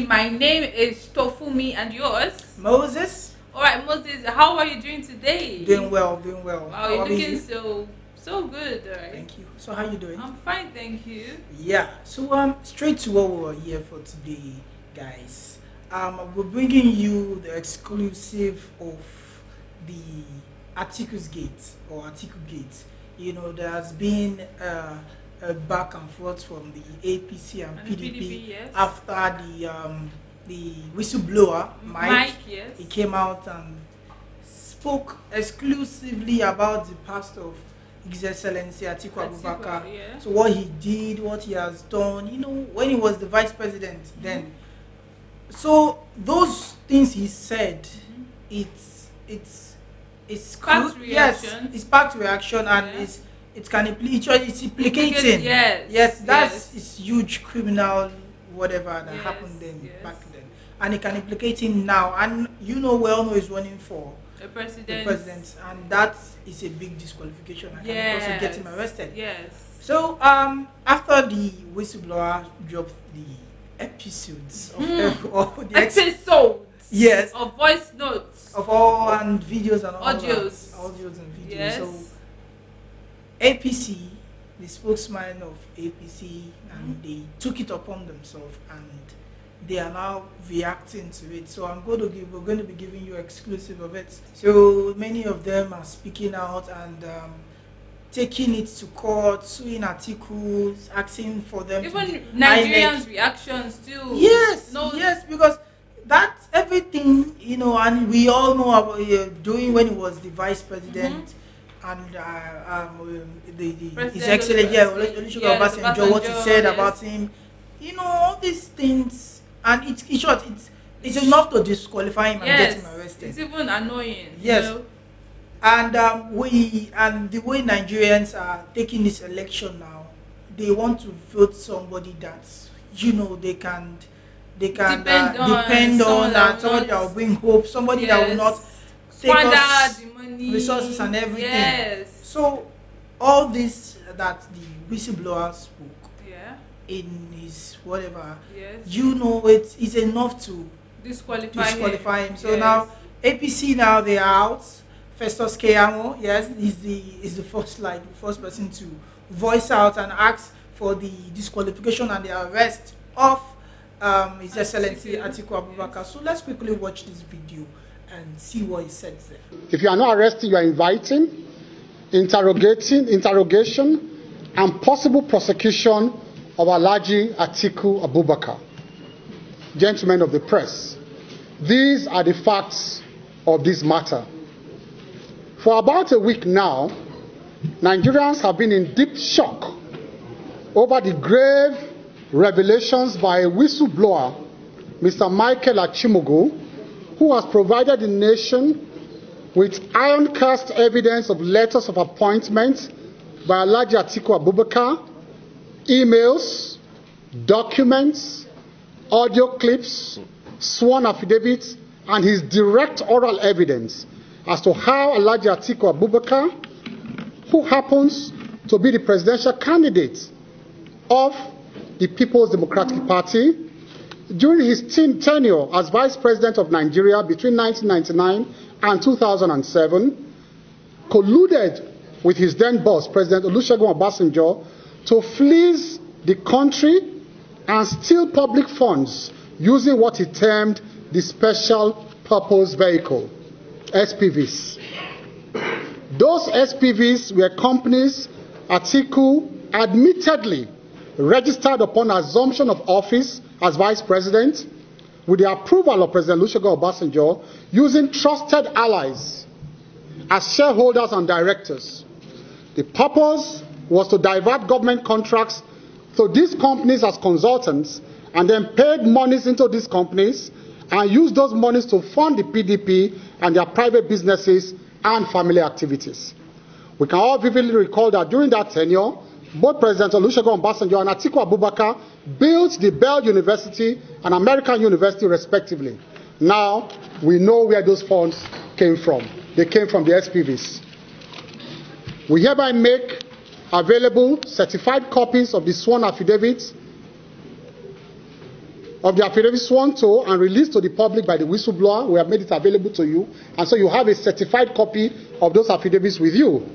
My name is Tofumi, and yours? Moses. All right, Moses. How are you doing today? Doing well, doing well. Wow, you're looking so good. All right. Thank you. So how you doing? I'm fine, thank you. Yeah. So straight to what we're here for today, guys. We're bringing you the exclusive of the Atikugate or Atikugate. You know, there has been a back and forth from the APC and PDP, yes. after the whistleblower Mike, yes. He came out and spoke exclusively about the past of His Excellency Atiku Abubakar. Yeah. So what he did, what he has done, you know, when he was the vice president then. So those things he said, it's sparked reaction. Yes, it's sparked reaction, and it's implicating. Yes, that's it's huge criminal whatever that happened then back then, and it can implicate him now. And you know, we all know he's running for the president, and that is a big disqualification. And can also get him arrested. Yes. So after the whistleblower dropped the episodes of the episodes, yes, of voice notes, of all and videos and all audios and videos. Yes. So APC, the spokesman of APC, and they took it upon themselves, and they are now reacting to it. So we're going to be giving you exclusive of it. So many of them are speaking out and taking it to court, suing articles, asking for them. Even Nigerians' reactions too. Yes, yes, because that's everything, you know, and we all know about doing when he was the vice president. And His Excellency Olusegun Obasanjo, what he said about him, you know, all these things, and it's enough to disqualify him and get him arrested. It's even annoying. Yes, you know? And the way Nigerians are taking this election now, they want to vote somebody that, you know, they can depend on, and somebody that will bring hope, somebody that will not take us resources and everything. Yes. So all this that the whistleblower spoke in his whatever, you know, it's enough to disqualify him. So now APC, now they are out. Festus Keyamo, yes, is the first person to voice out and ask for the disqualification and the arrest of His Excellency Atiku Abubakar. So let's quickly watch this video and see what he said there. If you are not arresting, you are inviting, interrogation, and possible prosecution of Alhaji Atiku Abubakar. Gentlemen of the press, these are the facts of this matter. For about a week now, Nigerians have been in deep shock over the grave revelations by a whistleblower, Mr. Michael Achimogo, who has provided the nation with iron-cast evidence of letters of appointment by Alhaji Atiku Abubakar, emails, documents, audio clips, sworn affidavits, and his direct oral evidence as to how Alhaji Atiku Abubakar, who happens to be the presidential candidate of the People's Democratic Party, during his tenure as Vice President of Nigeria between 1999 and 2007, colluded with his then boss, President Olusegun Obasanjo, to fleece the country and steal public funds using what he termed the Special Purpose Vehicle, SPVs. Those SPVs were companies Atiku admittedly registered upon assumption of office as Vice President with the approval of President Olusegun Obasanjo, using trusted allies as shareholders and directors. The purpose was to divert government contracts to these companies as consultants, and then paid monies into these companies and use those monies to fund the PDP and their private businesses and family activities. We can all vividly recall that during that tenure, both President Olusegun Obasanjo and Atiku Abubakar built the Bell University and American University respectively. Now, we know where those funds came from. They came from the SPVs. We hereby make available certified copies of the sworn affidavits of the affidavit sworn to and released to the public by the whistleblower. We have made it available to you. And so you have a certified copy of those affidavits with you,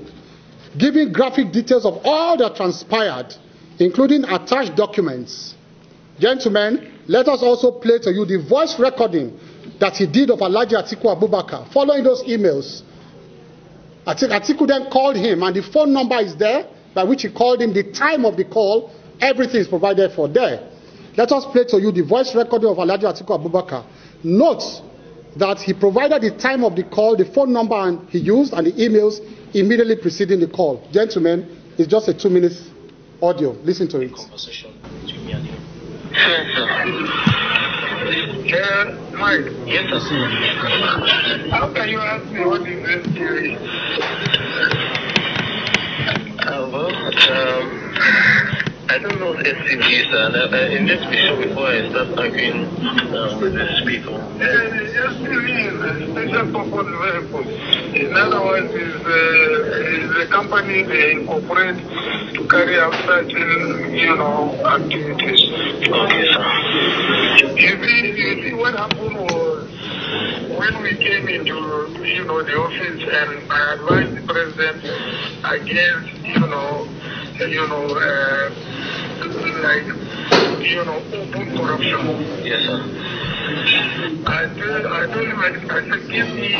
giving graphic details of all that transpired, including attached documents. Gentlemen, let us also play to you the voice recording that he did of Alhaji Atiku Abubakar. Following those emails, Atiku then called him, and the phone number is there by which he called him, the time of the call, everything is provided for there. Let us play to you the voice recording of Alhaji Atiku Abubakar. Note that he provided the time of the call, the phone number and he used, and the emails immediately preceding the call. Gentlemen, it's just a 2-minute audio. Listen to it. Conversation between me and him. Mike. Yes, sir. How can you ask me what is this theory? I don't know SCV, sir. In this mission, before I start arguing with these people. SCV is a special purpose vehicle. In other words, is a company they incorporate to carry out certain, activities. Okay, sir. You see what happened was when we came into, the office, and I advised the president against, open corruption. Yes, sir. I told him, I said, give me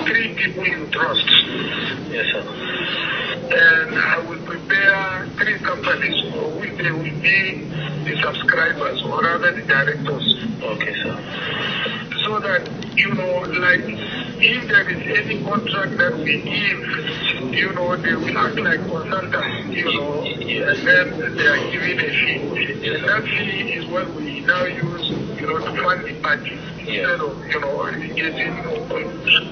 3 people you trust. Yes, sir. And I will prepare 3 companies for which they will be the subscribers, or rather the directors. Okay, sir. So that, if there is any contract that we give, they will act like consultants, and then they are giving a fee. Yes, and that fee is what we now use, to fund the party, instead of, engaging open.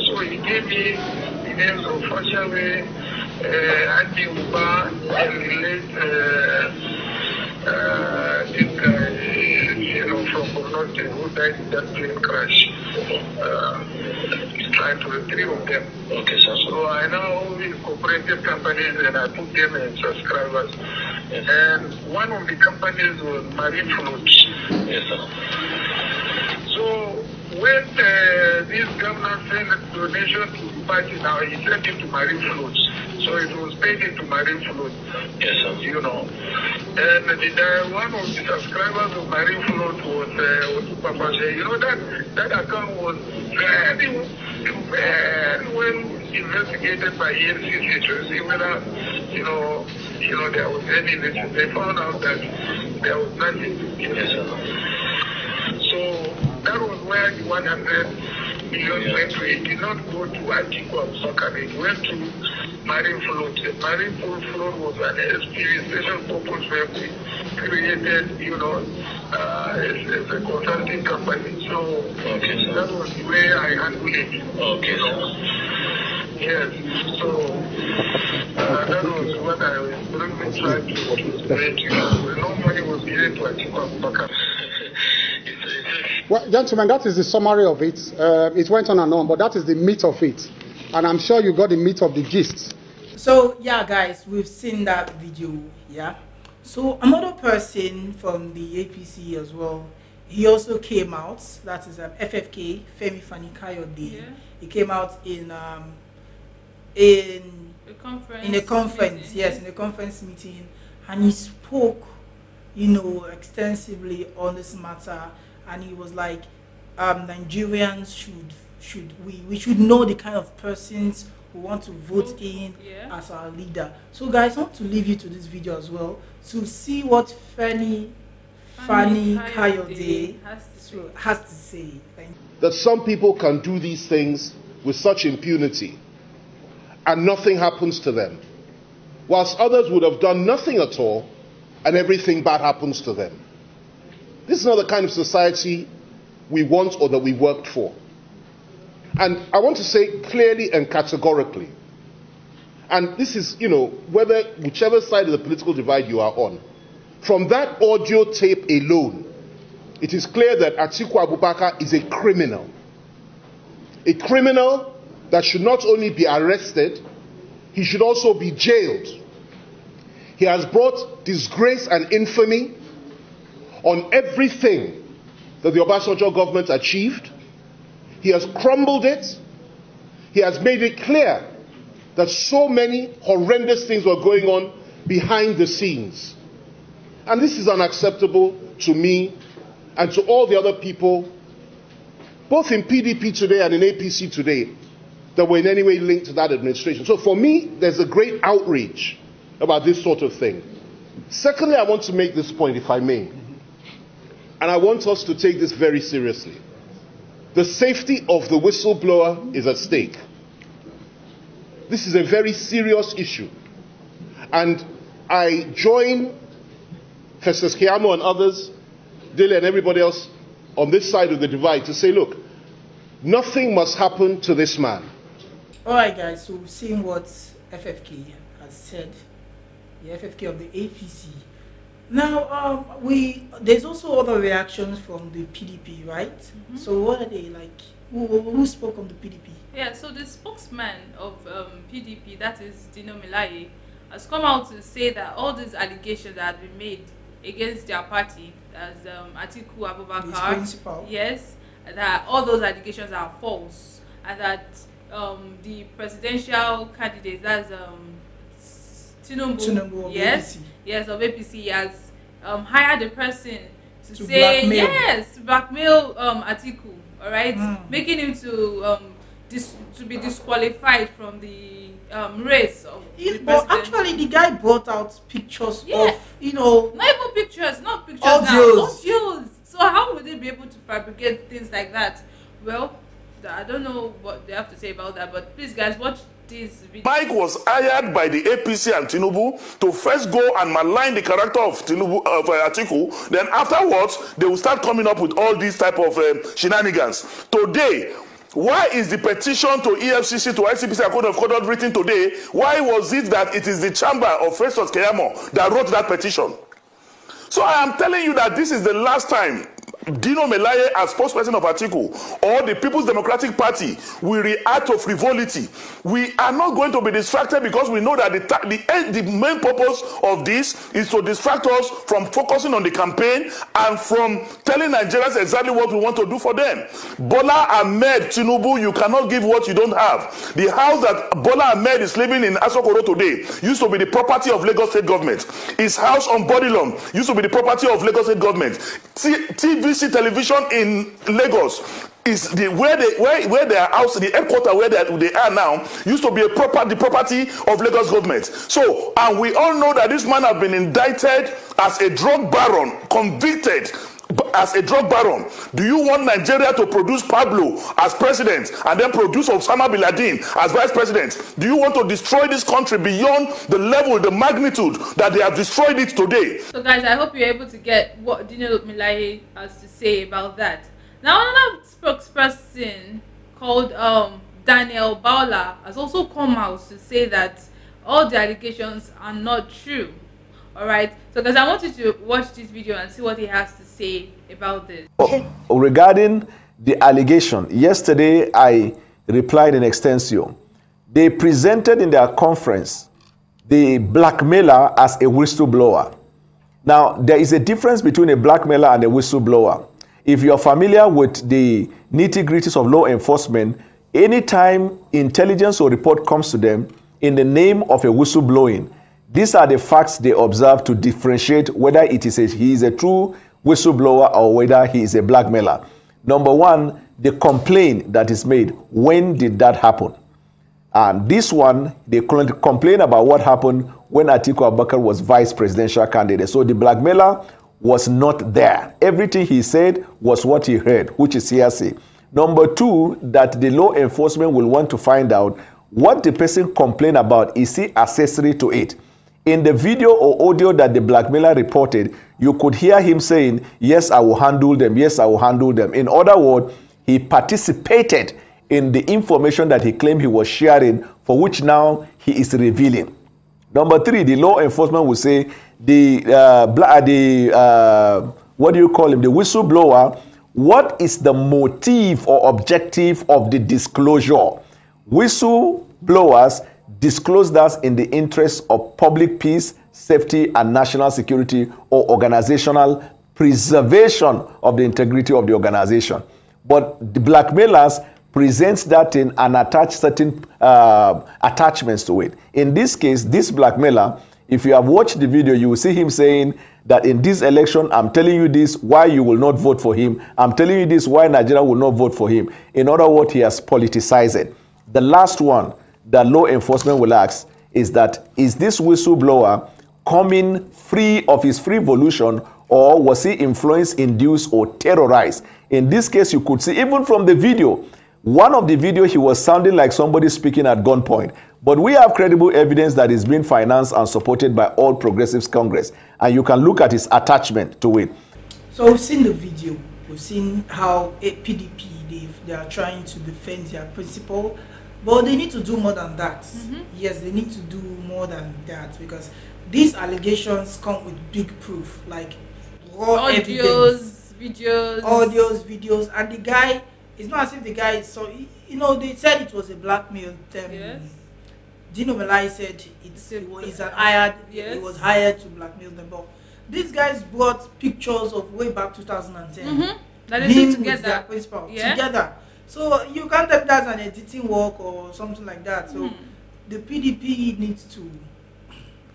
So he gave me the names of Fashawe, Andy Uba, and the late, this guy, from Bornote, who died in that plane crash. He's trying to retrieve them. Okay, sir. So I now incorporated companies and I put them as subscribers. Yes. And one of the companies was Marine Floats. Yes, sir. So when this governor sent a donation to the party, now he sent it to Marine Floats. So it was paid into Marine Float. Yes, sir. And one of the subscribers of Marine Float was Papa Shay. That account was very well investigated by EFCC to see whether, there was any issue. They found out that there was nothing. Yes, sir. So that was where the 100 million went to. It did not go to Atiku Abubakar. It went to Marine Float. The Marine Float was an SPV, special purpose vehicle, created, as a consulting company. So okay, sir. that was the way I handled it. Okay, Yes. So that was what I was really trying to explain to you. No money was given to Atiku Abubakar. Well, gentlemen, that is the summary of it. It went on and on, but that is the meat of it. And I'm sure you got the meat of the gist. So, yeah, guys, we've seen that video, yeah. So, another person from the APC as well, he also came out, that is FFK, Femi Fani Kayode. Yeah. He came out in a conference, yes, in a conference meeting, and he spoke, extensively on this matter. And he was like, Nigerians we should know the kind of persons who want to vote in as our leader. So guys, I want to leave you to this video as well to see what Fani Kayode has to say. Thank you. That some people can do these things with such impunity and nothing happens to them, whilst others would have done nothing at all and everything bad happens to them. This is not the kind of society we want or that we worked for. And I want to say clearly and categorically, and this is, whichever side of the political divide you are on, from that audio tape alone, it is clear that Atiku Abubakar is a criminal. A criminal that should not only be arrested, he should also be jailed. He has brought disgrace and infamy on everything that the Obasanjo government achieved. He has crumbled it. He has made it clear that so many horrendous things were going on behind the scenes. And this is unacceptable to me and to all the other people, both in PDP today and in APC today, that were in any way linked to that administration. So for me, there's a great outrage about this sort of thing. Secondly, I want to make this point, if I may, and I want us to take this very seriously. The safety of the whistleblower is at stake. This is a very serious issue. And I join Festus Keyamo and others, Dele and everybody else on this side of the divide to say, look, nothing must happen to this man. All right, guys, so we've seen what FFK has said, the FFK of the APC. Now, there's also other reactions from the PDP, right? So what are they like? Who spoke on the PDP? Yeah, so the spokesman of PDP, that is Dino Melaye, has come out to say that all these allegations that have been made against their party, as Atiku Abubakar, yes, that all those allegations are false, and that the presidential candidate, that's Tinubu, yes, yes, of APC, has hired a person to say blackmail. Yes, blackmail Atiku, all right, making him to be disqualified from the race of the but actually, the guy brought out pictures of, you know, not even pictures, not pictures, audios. So how would they be able to fabricate things like that? Well, I don't know what they have to say about that, but please, guys, watch this video. Mike was hired by the APC and Tinubu to first go and malign the character of Tinubu, of Atiku. Then afterwards, they will start coming up with all these type of shenanigans. Today, why is the petition to EFCC, to ICPC, and Code of Conduct written today? Why was it that it is the chamber of Festus Keyamo that wrote that petition? So I am telling you that this is the last time Dino Melaye, as spokesperson of Atiku, or the People's Democratic Party, will react to frivolity. We are not going to be distracted, because we know that the main purpose of this is to distract us from focusing on the campaign and from telling Nigerians exactly what we want to do for them. Bola Ahmed Tinubu, you cannot give what you don't have. The house that Bola Ahmed is living in Asokoro today used to be the property of Lagos State government. His house on Bodilon used to be the property of Lagos State government. TVC television in Lagos is where their house, the headquarters where they are now, used to be the property of Lagos government. So, and we all know that this man has been indicted as a drug baron, convicted as a drug baron. Do you want Nigeria to produce Pablo as president and then produce Osama bin Laden as vice president? Do you want to destroy this country beyond the level, the magnitude that they have destroyed it today? So guys, I hope you're able to get what Dino Melaye has to say about that. Now another spokesperson called Daniel Baula has also come out to say that all the allegations are not true. Alright, so guys, I want you to watch this video and see what he has to say about this. Regarding the allegation, yesterday I replied in extensio. They presented in their conference the blackmailer as a whistleblower. Now, there is a difference between a blackmailer and a whistleblower. If you're familiar with the nitty-gritties of law enforcement, anytime intelligence or report comes to them in the name of a whistleblowing, these are the facts they observe to differentiate whether he is a true whistleblower or whether he is a blackmailer. Number one, the complaint that is made. When did that happen? And this one, they complain about what happened when Atiku Abubakar was vice presidential candidate. So the blackmailer was not there. Everything he said was what he heard, which is hearsay. Number two, that the law enforcement will want to find out what the person complained about. Is he accessory to it? In the video or audio that the blackmailer reported, you could hear him saying, yes, I will handle them. Yes, I will handle them. In other words, he participated in the information that he claimed he was sharing, for which now he is revealing. Number three, the law enforcement will say, what do you call him? The whistleblower, what is the motive or objective of the disclosure? Whistleblowers disclose that in the interest of public peace, safety, and national security, or organizational preservation of the integrity of the organization. But the blackmailers presents that in and attach certain attachments to it. In this case, this blackmailer, if you have watched the video, you will see him saying that in this election, I'm telling you this, why you will not vote for him. I'm telling you this, why Nigeria will not vote for him. In other words, he has politicized it. The last one that law enforcement will ask is that, is this whistleblower coming free of his free volition, or was he influenced, induced, or terrorized? In this case, you could see, even from the video, one of the video, he was sounding like somebody speaking at gunpoint. But we have credible evidence that is being financed and supported by All Progressives Congress. And you can look at his attachment to it. So we've seen the video. We've seen how a PDP, they are trying to defend their principle. But they need to do more than that. Yes, they need to do more than that, because these allegations come with big proof, like raw evidence, videos, and the guy, it's not as if the guy is so, you know, they said it was a blackmail. Dino Melai said it was hired to blackmail them. But these guys brought pictures of way back 2010. That is together. Together. So you can't tell that's an editing work or something like that. So the PDP needs to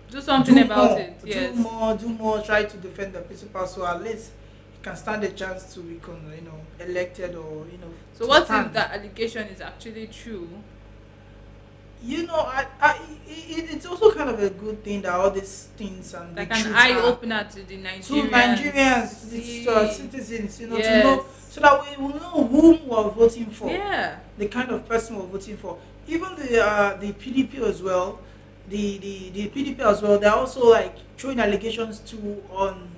do something about it. Do more, try to defend the principle, so at least you can stand a chance to become, elected, or So what if that allegation is actually true? It's also kind of a good thing that all these things and like an eye opener to the Nigerians, to our citizens, to know, so that we will know whom we're voting for, the kind of person we're voting for. Even the PDP as well, the PDP as well, they're also like throwing allegations on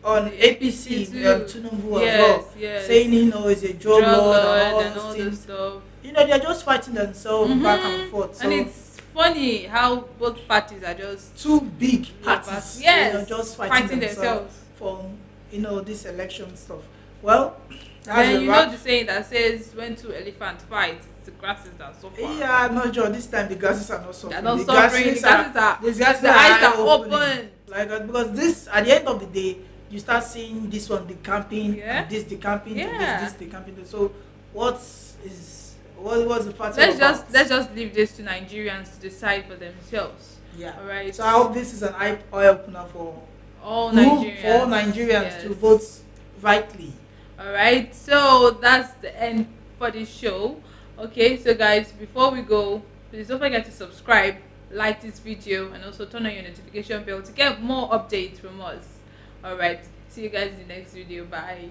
APC and Tinubu as well, saying it's a drug lord and all this stuff. They're just fighting themselves back and forth. So, and it's funny how both parties are just two big parties, just fighting themselves for this election stuff. Well, then the saying that says when two elephants fight, the grasses that suffer. Yeah, I'm not sure. This time the grasses are not suffering. They're not suffering. The eyes are open. Like because this, at the end of the day, you start seeing this one decamping, and this decamping, this decamping. So what's the part? Let's just leave this to Nigerians to decide for themselves. Yeah. All right. So I hope this is an eye opener for all Nigerians to vote rightly. All right. So that's the end for this show. Okay. So guys, before we go, please don't forget to subscribe, like this video, and also turn on your notification bell to get more updates from us. All right. See you guys in the next video. Bye.